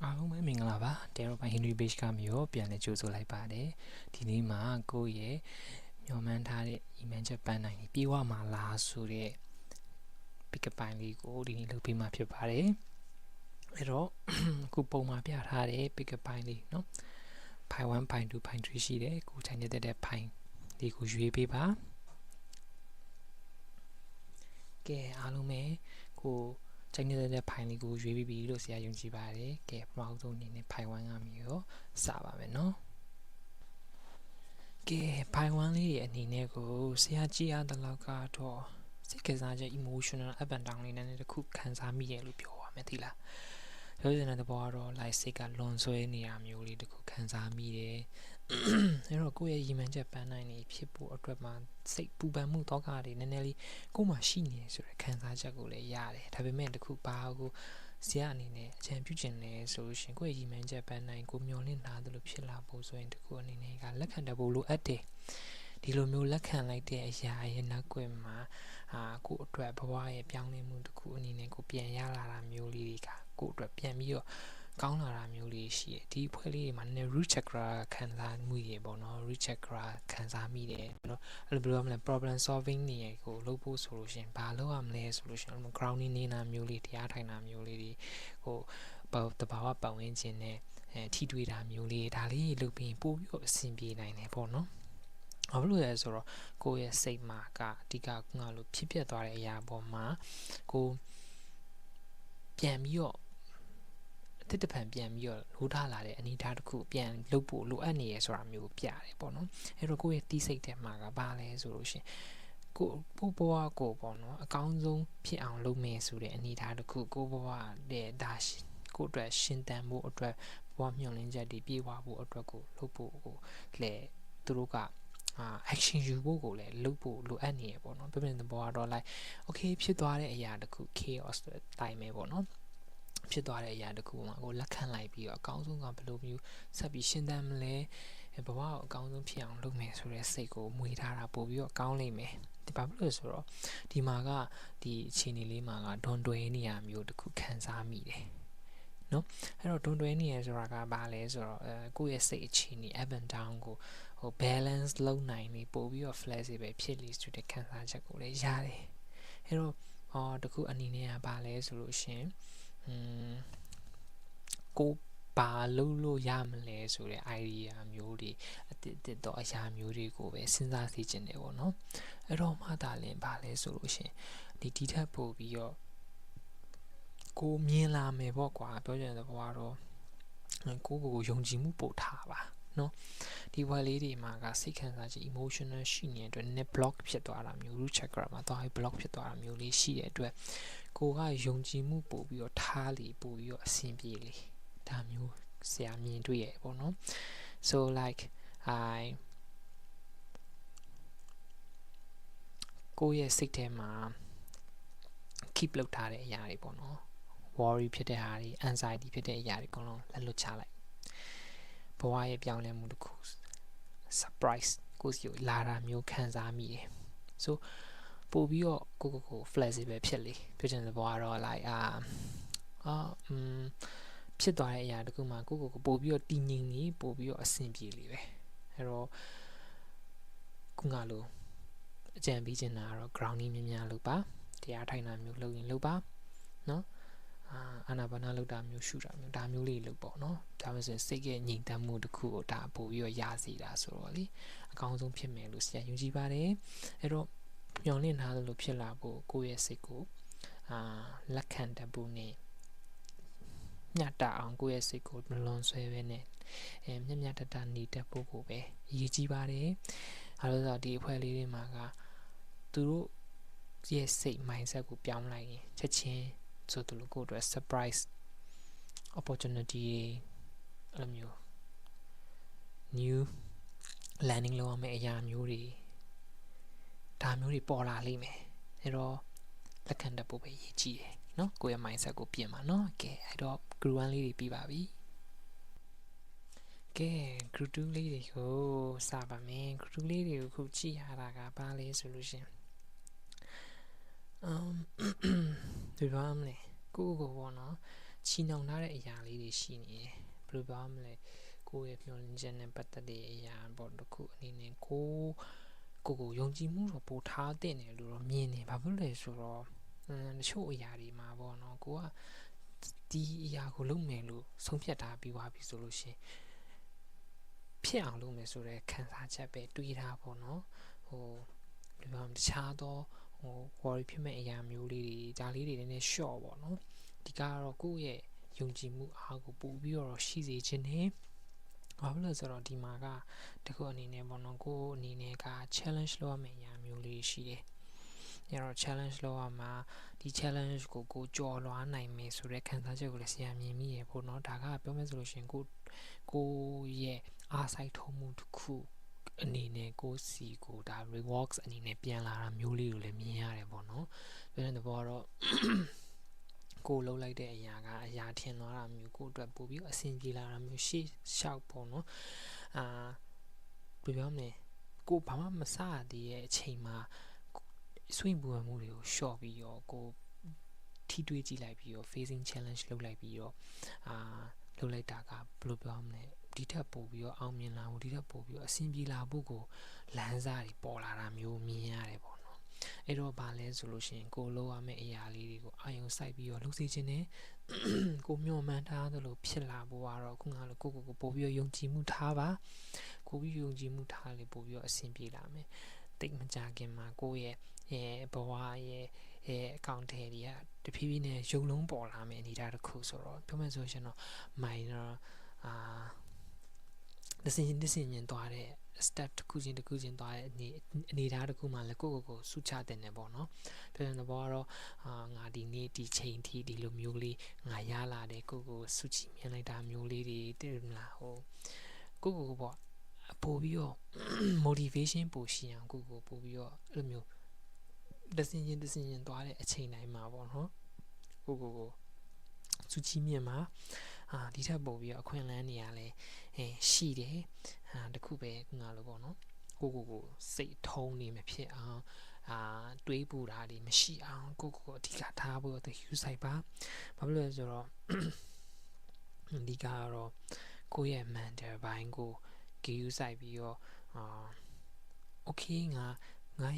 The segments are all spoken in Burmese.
အားလုံးပဲမင်္ဂလာပါတဲရောပိုင်း Henry Page ကမျိုးပြန်လဲကြိုးဆိုလိုက်ပါတယ်ဒီနေ့မှာကိုယ့်ရဲ့မျှော်မှန်းထားတဲ့ email ချက်ပန်းနိုင်ပြီးပြေးဝမှာလားဆိုတဲ့ pick up ပိုင်းလေးကိုဒီနေ့လုပ်ပေးမှာဖြစ်ပါတယ်အဲ့တော့အခုပုံမှာပြထားတဲ့ pick up ပိုင်းလေးเนาะ file 1 file 2 file 3ရှိတယ်ကိုချိန်တဲ့ file လေးကိုရွေးပေးပါကဲအားလုံးပဲကိုချိန်တဲ့ file လေးကိုရွေးပြီးပြီလို့ဆရာယုံကြည်ပါတယ်ကဲပထမဆုံးအနေနဲ့ file 1ကမျိုးစပါမယ်เนาะကဲ file 1လေးရဲ့အနေနဲ့ကိုဆရာကြည့်ရတဲ့လောက်ကတော့စိတ်ကစားချက် emotional up and down လေးနဲ့တခုခံစားမိရလို့ပြောပါမယ်ဒီလားပြောချင်တဲ့ဘောကတော့ like စိတ်ကလွန်ဆွဲနေတာမျိုးလေးတခုခံစားမိတယ်အဲ့တော့ကိုယ့်ရဲ့ရည်မှန်းချက်ပန်းနိုင်နေဖြစ်ဖို့အတွက်မှာစိတ်ပူပန်မှုတော့ကတွေနည်းနည်းလေးကိုယ်မှရှိနေဆိုတဲ့ခံစားချက်ကိုလည်းရတယ်ဒါပေမဲ့တခုဘာကိုဆရာအနေနဲ့အကြံပြုချင်လဲဆိုလို့ရှင်ကိုယ့်ရဲ့ရည်မှန်းချက်ပန်းနိုင်ကိုမျှော်လင့်ထားသလိုဖြစ်လာဖို့ဆိုရင်တခုအနေနဲ့ကလက်ခံတတ်ဖို့လိုအပ်တယ်ဒီလိုမျိုးလက်ခံလိုက်တဲ့အရာရဲ့နောက်ွယ်မှာကိုယ့်အတွက်ဘဝရဲ့ပြောင်းလဲမှုတစ်ခုအနေနဲ့ကိုပြန်ရလာတာမျိုးလေးတွေကကိုယ့်အတွက်ပြန်ပြီးတော့ကောင်းလာတာမျိုးလေးရှိတယ်ဒီဖွဲ့လေးတွေမှာနည်း root chakra ခံစားမှုရေပေါ့နော် root chakra ခံစားမိတယ်နော်အဲ့လိုဘယ်လိုမလဲ problem solving နေရကိုလုပ်ဖို့ဆိုလို့ရှင်ဘာလုပ်ရမလဲဆိုလို့ရှင် grounding နေတာမျိုးလေးတရားထိုင်တာမျိုးလေးတွေဟိုတဘာဝပတ်ဝန်းကျင်နဲ့ထိတွေ့တာမျိုးလေးဒါလေးလုပ်ပြီးပို့ပြီးတော့အဆင်ပြေနိုင်တယ်ပေါ့နော်ဘာလို့လဲဆိုတော့ကိုယ့်ရဲ့စိတ်မှာကအဓိကကလို့ဖြစ်ပျက်သွားတဲ့အရာပေါ်မှာကိုပြန်ပြီးတော့အတစ်တဖန်ပြန်ပြီးတော့လိုးထားလာတဲ့အနေအထားတစ်ခုပြန်လုပ်ဖို့လိုအပ်နေရဆိုတာမျိုးပြတယ်ပေါ့နော်အဲ့တော့ကိုယ့်ရဲ့တီးစိတ်ထဲမှာကဘာလဲဆိုလို့ရှင်ကိုဘဝကိုပေါ့နော်အကောင်းဆုံးဖြစ်အောင်လုပ်မယ်ဆိုတဲ့အနေအထားတစ်ခုကိုဘဝတဲ့ဒါကိုအတွက်ရှင်သန်ဖို့အတွက်ဘဝမျှော်လင့်ချက်တွေပြေဝဖို့အတွက်ကိုလုပ်ဖို့ကိုလေသူတို့ကaction ယူဖို့ကိုလည်းလုပ်ဖို့လိုအပ်နေရပေါ့နော်ပြပြတဲ့ဘောကတော့ like okay ဖြစ်သွားတဲ့အရာတခု chaos တိုင်းပဲပေါ့နော်ဖြစ်သွားတဲ့အရာတခုမှာကိုလက်ခံလိုက်ပြီးတော့အကောင်းဆုံးကဘယ်လိုမျိုးဆက်ပြီးရှင်းသမ်းမလဲဘဝကိုအကောင်းဆုံးဖြစ်အောင်လုပ်မယ်ဆိုတဲ့စိတ်ကိုမွေးထားတာပို့ပြီးတော့ကောင်းလိမ့်မယ်ဒီဘာဖြစ်လို့ဆိုတော့ဒီမှာကဒီအခြေအနေလေးမှာကဒွန်တွဲနေရမျိုးတခုခံစားမိတယ်နော်အဲ့တော့ဒွန်တွဲနေရဆိုတာကဘာလဲဆိုတော့ကိုယ့်ရဲ့စိတ်အခြေအနေ up and down ကိုဟို balance လုပ်နိုင်နေပို့ပြီးတော့ flexible ဖြစ်လိဆိုတဲ့ခံစားချက်ကိုလည်းရတယ်အဲ့တော့တခုအနေနဲ့ကဘာလဲဆိုလို့ရှင်ကိုဘာလို့ရမလဲဆိုတဲ့ idea မျိုးတွေအတစ်တော့အရာမျိုးတွေကိုပဲစဉ်းစားသိချင်တယ်ပေါ့နော်အဲ့တော့မှသာလင်ဘာလဲဆိုလို့ရှင်ဒီထက်ပို့ပြီးတော့ကိုမြင်လာမယ်ပေါ့ကွာပြောချင်တဲ့ဘဝတော့ကိုယုံကြည်မှုပို့ထားပါနော်ဒီဘဝလေးတွေမှာကစိတ်ခံစားချက် emotional ရှိနေတဲ့အတွက် net block ဖြစ်သွားတာမျိုး root chakra မှာသွားပြီး block ဖြစ်သွားတာမျိုးလေးရှိတဲ့အတွက်ကိုကယုံကြည်မှုပို့ပြီးတော့ထားလေပို့ပြီးတော့အဆင်ပြေလေဒါမျိုးဆရာမြင်တွေ့ရပေါ့နော် so like I ကိုရဲ့စိတ်ထဲမှာ keep လုပ်ထားတဲ့အရာတွေပေါ့နော် worry ဖြစ်တဲ့ဟာတွေ anxiety ဖြစ်တဲ့အရာတွေအကုန်လုံးလက်လွတ်ချလိုက်ဘဝရဲ့ပြောင်းလဲမှုတစ်ခု surprise ကိုစီကိုလာတာမျိုးခံစားမိတယ် so ပို့ပြီးတော့ကို flexible ဖြစ်လေပြောချင်တဲ့ဘဝတော့ like ဖြစ်သွားတဲ့အရာတခုမှကိုပို့ပြီးတော့တည်ငြိမ်နေပို့ပြီးတော့အဆင်ပြေလေပဲအဲ့တော့ခုနလိုအကြံပေးချင်တာကတော့ grounding များများလုပ်ပါတရားထိုင်တာမျိုးလုပ်ရင်လုပ်ပါနော်အာနာပါနလုပ်တာမျိုးရှုတာမျိုးဒါမျိုးလေးလုပ်ပေါ့နော်ဒါမှဆိုစိတ်ရဲ့ငြိမ်သက်မှုတစ်ခုကိုဒါပို့ပြီးတော့ရစီတာဆိုတော့လေအကောင်းဆုံးဖြစ်မယ်လို့ဆရာယုံကြည်ပါတယ်အဲ့တော့မျှော်လင့်ထားသလိုဖြစ်လာဖို့ကိုယ့်ရဲ့စိတ်ကိုလက်ခံတတ်ဖို့နဲ့ညတအောင်ကိုယ့်ရဲ့စိတ်ကိုမလွန်ဆွဲပဲနဲ့မြတ်တနေတတ်ဖို့ကိုပဲရည်ကြည်ပါတယ်အဲလိုဆိုဒီအဖွဲ့လေးတွေမှာကသူတို့ရဲ့စိတ် mindset ကိုပြောင်းလိုက်ရင်ချက်ချင်းဆိုသူတို့ကိုအတွက် surprise opportunity အဲ့လိုမျိုး new landing လုပ်ရမယ့်အရာမျိုးတွေဒါမျိုးတွေပေါ်လာလိမ့်မယ်အဲ့တော့လက်ခံတတ်ဖို့ပဲရည်ကြည်တယ်နော်ကိုယ့်ရဲ့ mindset ကိုပြင်ပါနော်ကဲအဲ့တော့ group 1လေးတွေပြီးပါပြီကဲ group 2လေးတွေကိုစပါမယ် group 2လေးတွေကိုခုကြည့်ရတာကဘာလဲဆိုလို့ရှင်ဒီဘာမလဲကိုပေါ့နော် ချီနှောင်ထားတဲ့အရာလေးတွေရှိနေတယ်ဘယ်လိုပြောမလဲကိုယ့်ရဲ့မျှော်လင့်ချက်နဲ့ပတ်သက်တဲ့အရာပေါ့တစ်ခုအနေနဲ့ကိုယုံကြည်မှုတော့ပို့ထားတဲ့တယ်လို့တော့မြင်နေဘာဖြစ်လဲဆိုတော့တချို့အရာတွေမှာပေါ့နော်ကိုကဒီအရာကိုလုပ်မယ်လို့ဆုံးဖြတ်ထားပြီးသွားပြီဆိုလို့ရှိရင်ဖြစ်အောင်လုပ်မယ်ဆိုတဲ့ခံစားချက်ပဲတွေးထားပေါ့နော်ဒီမှာတခြားသောworry ဖြစ်မဲ့အရာမျိုးလေးတွေဒါလေးတွေနည်းနည်း short ပေါ့နော်ဒီကတော့ကိုယ့်ရဲ့ယုံကြည်မှုအားကိုပို့ပြီးတော့ရှိစေခြင်းနဲ့ဘာလို့လဲဆိုတော့ဒီမှာကတခုအနေနဲ့ပေါ့နော်ကိုအနေနဲ့က challenge လုပ်ရမယ့်အရာမျိုးလေးရှိတယ်။အဲ့တော့ challenge လုပ်ရမှာဒီ challenge ကိုကြော်လွှားနိုင်မယ်ဆိုတဲ့ခံစားချက်ကိုလည်းဆရာမြင်မိရပေါ့နော်ဒါကပြောမယ်ဆိုလို့ရှိရင်ကိုရဲ့အားစိုက်ထုံးမှုတစ်ခုအနေနဲ့ကိုစီကိုဒါ rewards အနေနဲ့ပြန်လာတာမျိုးလေးကိုလည်းမြင်ရတယ်ပေါ့နော်။ပြောတဲ့သဘောကတော့ကိုလှုပ်လိုက်တဲ့အရာကအရာထင်သွားတာမျိုးကိုအတွက်ပို့ပြီးအဆင်ပြေလာတာမျိုးရှေ့လျှောက်ပေါ့နော်ဘယ်ပြောမလဲကိုဘာမှမစရသေးတဲ့အချိန်မှာဆွေးနွေးမှုတွေကို short ပြီးတော့ကိုထိတွေးကြည့်လိုက်ပြီးတော့ facing challenge လုပ်လိုက်ပြီးတော့လုပ်လိုက်တာကဘယ်လိုပြောမလဲဒီထက်ပိုပြီးတော့အောင်မြင်လာဖို့ဒီထက်ပိုပြီးတော့အဆင်ပြေလာဖို့ကိုလမ်းစာတွေပေါ်လာတာမျိုးမြင်ရတယ်ပေါ့နော်အဲ့တော့ဘာလဲဆိုလို့ရှိရင်ကိုလုပ်ရမယ့်အရာလေးတွေကိုအာရုံစိုက်ပြီးတော့လုပ်စေချင်တယ်ကိုမျှော်မှန်းထားသလိုဖြစ်လာဖို့ကတော့ခုနကလိုကိုပို့ပြီးတော့ယုံကြည်မှုထားပါကိုပြီးယုံကြည်မှုထားလေပို့ပြီးတော့အဆင်ပြေလာမယ်တိတ်မကြခင်မှာကိုရဲ့ဘဝရဲ့အကောင့်ထဲတွေကတဖြည်းဖြည်းနဲ့ရုပ်လုံးပေါ်လာမယ်အနေအထားတစ်ခုဆိုတော့ပြောမယ်ဆိုရင်တော့ minor တစင်ချင်းသွားတဲ့ step တစ်ခုချင်းသွားတဲ့အနေအထားတစ်ခုမှလည်းကိုစုချတဲ့နေပေါ့နော်ပြောတဲ့ဘောကတော့ငါဒီနေ့ဒီချိန်ထိဒီလိုမျိုးလေးငါရလာတယ်ကိုစုချမြင်လိုက်တာမျိုးလေးတွေတည်မလားကိုပေါ့ပို့ပြီးတော့ motivation ပို့ရှိအောင်ကိုပို့ပြီးတော့အဲ့လိုမျိုးတစင်ချင်းသွားတဲ့အချိန်တိုင်းမှာပေါ့နော်ကိုစုချမြင်မှာဒီထက်ပို့ပြီးတော့အခွင့်အလမ်းနေရလဲရှိတယ်တခုပဲငါလိုပေါ့နော်ကိုစိတ်ထုံးနေမဖြစ်အောင်တွေးပူတာတွေမရှိအောင်ကိုအဓိကထားဖို့တော့ယူဆိုင်ပါဘာလို့လဲဆိုတော့အဓိကကတော့ကိုရဲ့ mental ဘိုင်းကိုယူဆိုင်ပြီးတော့okay ငါ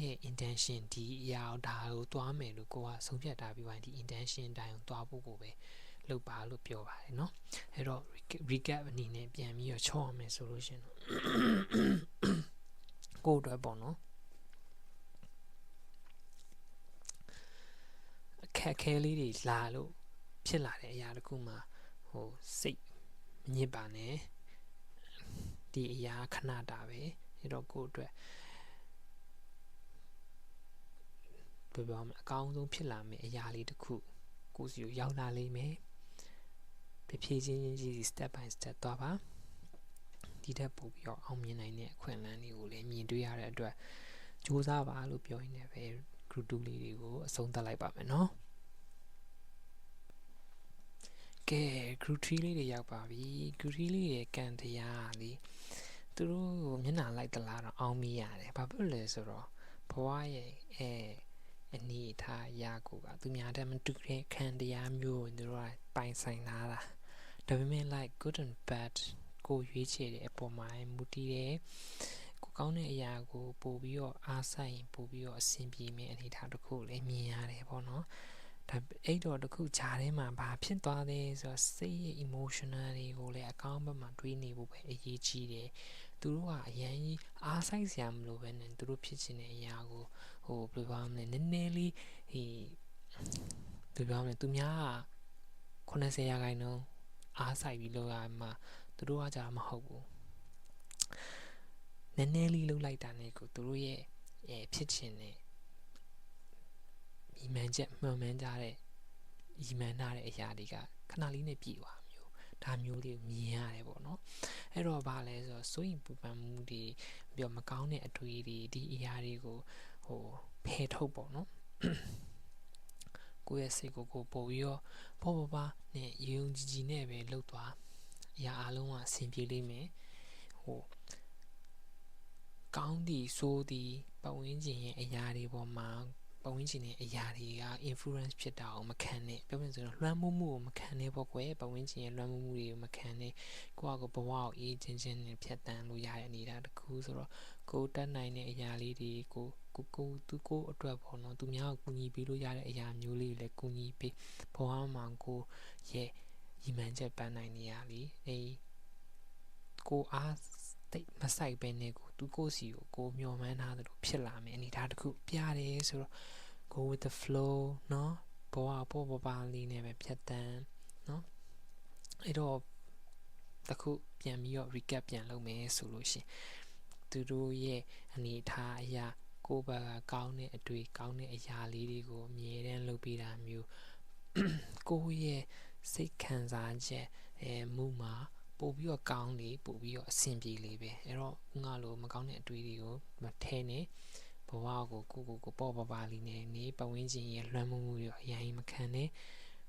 ရဲ့ intention ဒီအရာဒါကိုသွားမယ်လို့ကိုကဆုံးဖြတ်ထားပြီးပါဒီ intention တိုင်းကိုသွားဖို့ကိုပဲလုပ်ပါလို့ပြောပါတယ်เนาะအဲ့တော့ recap အနေနဲ့ပြန်ပြီးတော့ချော့အောင်မယ်ဆိုလို့ရှင်ကိုအတွက်ပေါ့နော်အခက်ခဲလေးတွေလာလို့ဖြစ်လာတဲ့အရာတခုမှစိတ်မညစ်ပါနဲ့ဒီအရာခဏတာပဲအဲ့တော့ကိုအတွက်ဘယ်ပြောမလဲအကောင်းဆုံးဖြစ်လာမယ့်အရာလေးတခုကိုစီကိုရောက်လာလိမ့်မယ်ဖြည်းချင်း step by step သွားပါဒီထက်ပိုပြီးတော့အောင်မြင်နိုင်တဲ့အခွင့်အလမ်းတွေကိုလည်းမြင်တွေ့ရတဲ့အတွက်ကြိုးစားပါလို့ပြောရင်းနဲ့ပဲ group 2လေးတွေကိုအဆုံးသတ်လိုက်ပါမယ်နော်ကဲ group 3လေးတွေရောက်ပါပြီ group 3လေးရဲ့ကန်တရားလေးသူတို့မျက်နှာလိုက်သလားတော့အောင်မိရတယ်ဘာဖြစ်လဲဆိုတော့ဘဝရဲ့အနေထားအရာကိုကသူများတည်းမတူတဲ့ခံတရားမျိုးကိုသူတို့ကပိုင်ဆိုင်လာတာဒါပေမဲ့ like good and bad ကိုရွေးချယ်တဲ့အပေါ်မှာမူတည်တယ်ကိုကောင်းတဲ့အရာကိုပို့ပြီးတော့အားဆိုင်ပို့ပြီးတော့အဆင်ပြေမယ့်အနေအထားတစ်ခုလည်းမြင်ရတယ်ပေါ့နော်ဒါအဲ့တော့တစ်ခုဂျားထဲမှာဘာဖြစ်သွားလဲဆိုတော့စိတ်ရဲ့ emotional တွေကိုလည်းအကောင်းဘက်မှာတွေးနေဖို့ပဲအရေးကြီးတယ်သူတို့ကအရန်ကြီးအားဆိုင်စရာမလိုပဲနဲ့သူတို့ဖြစ်ချင်တဲ့အရာကိုဘယ်လိုပြောမလဲနည်းနည်းလေးဘယ်လိုပြောမလဲသူများက90%အားဆိုင်ပြီးလောက်ရမှာသူတို့ကကြာမဟုတ်ဘူးနည်းနည်းလေးလှုပ်လိုက်တာနဲ့ကိုသူတို့ရဲ့ဖြစ်ချင်တဲ့ညီမှန်ချက်မှန်မှန်ကြတဲ့ညီမှန်ထားတဲ့အရာတွေကခဏလေးနဲ့ပြည့်သွားမျိုးဒါမျိုးလေးမြင်ရတယ်ပေါ့နော်အဲ့တော့ဗာလဲဆိုတော့စိုးရင်ပူပန်မှုတွေပြီးတော့မကောင်းတဲ့အတွေ့တွေဒီအရာတွေကိုဖယ်ထုတ်ပေါ့နော်ကိုယ့်ရဲ့စိတ်ကိုပို့ပြီးတော့ပေါ့ပါနဲ့ယုံကြည်နဲ့ပဲလှုပ်သွားအရာအလုံးကအဆင်ပြေလိမ့်မယ်ကောင်းသည်ဆိုသည်ပတ်ဝန်းကျင်ရဲ့အရာတွေပေါ်မှာ ပတ်ဝန်းကျင်ရဲ့အရာတွေက influence ဖြစ်တာကိုမခံနဲ့ပြောမယ်ဆိုတော့လွှမ်းမိုးမှုကိုမခံနဲ့ပေါ့ကွယ်ပတ်ဝန်းကျင်ရဲ့လွှမ်းမိုးမှုတွေကိုမခံနဲ့ကိုယ့်အကိုဘဝကိုအေးချင်းချင်းနဲ့ဖြတ်တန်းလို့ရတဲ့အနေအထားတစ်ခုဆိုတော့ကိုတတ်နိုင်တဲ့အရာလေးတွေကိုအတွက်ပေါ့နော်သူများကိုကူညီပေးလို့ရတဲ့အရာမျိုးလေးတွေလည်းကူညီပေးဘဝမှာကိုရဲ့ညီမှန်ချက်ပန်းနိုင်နေရလေကိုအားတိတ်မဆိုင်ပဲနဲ့ကိုစီကိုမျောမှန်းထားသလိုဖြစ်လာမယ်အနေထားတစ်ခုပြတယ်ဆိုတော့ go with the flow เนาะဘဝပေါ်ပါလေးနဲ့ပဲဖြတ်တန်းเนาะအဲ့တော့တခုပြန်ပြီးတော့ recap ပြန်လုပ်မယ်ဆိုလို့ရှင်သူတို့ရဲ့အနေထားအရာကိုယ့်ဘက်ကကောင်းတဲ့အတွေ့ကောင်းတဲ့အရာလေးတွေကိုအမြဲတမ်းလုပ်ပေးတာမျိုးကိုယ့်ရဲ့စိတ်ခံစားချက်မှုမှာပို့ပြီးတော့ကောင်းလေပို့ပြီးတော့အဆင်ပြေလေပဲအဲ့တော့ငါလိုမကောင်းတဲ့အတွေ့တွေကိုမထဲနဲ့ဘဝကိုပေါ့ပါလေးနဲ့နေပတ်ဝန်းကျင်ရဲ့လွှမ်းမိုးမှုတွေအရင်မခံနဲ့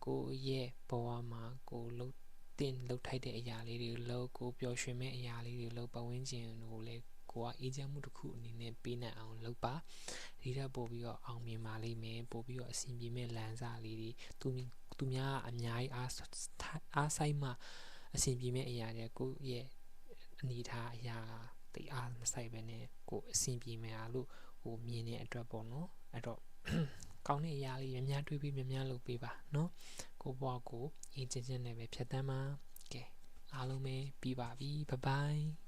ကိုရဲ့ဘဝမှာကိုလှုပ်ထိုက်တဲ့အရာလေးတွေလှုပ်ကိုပျော်ရွှင်မဲ့အရာလေးတွေလှုပ်ပတ်ဝန်းကျင်ကိုလည်းကိုကအေးချမ်းမှုတစ်ခုအနေနဲ့ပေးနိုင်အောင်လုပ်ပါဒီထက်ပို့ပြီးတော့အောင်မြင်ပါလိမ့်မယ်ပို့ပြီးတော့အဆင်ပြေမဲ့လမ်းစာလေးတွေသူများအများကြီးအားဆိုင်မှအဆင်ပြေမဲ့အရာတွေကိုရဲ့အနေထားအရာတိတ်အားမဆိုင်ပဲနဲ့ကိုအဆင်ပြေမယ်အားလို့ဟိုမြင်တဲ့အတွက်ပေါ့နော်အဲ့တော့ကောင်းတဲ့အရာလေးများများတွေးပြီးများများလုပ်ပေးပါနော်ကိုဘွားကိုအင်းချင်းချင်းနဲ့ပဲဖြတ်တန်းပါကဲအားလုံးပဲပြီးပါပြီဘိုင်ဘိုင်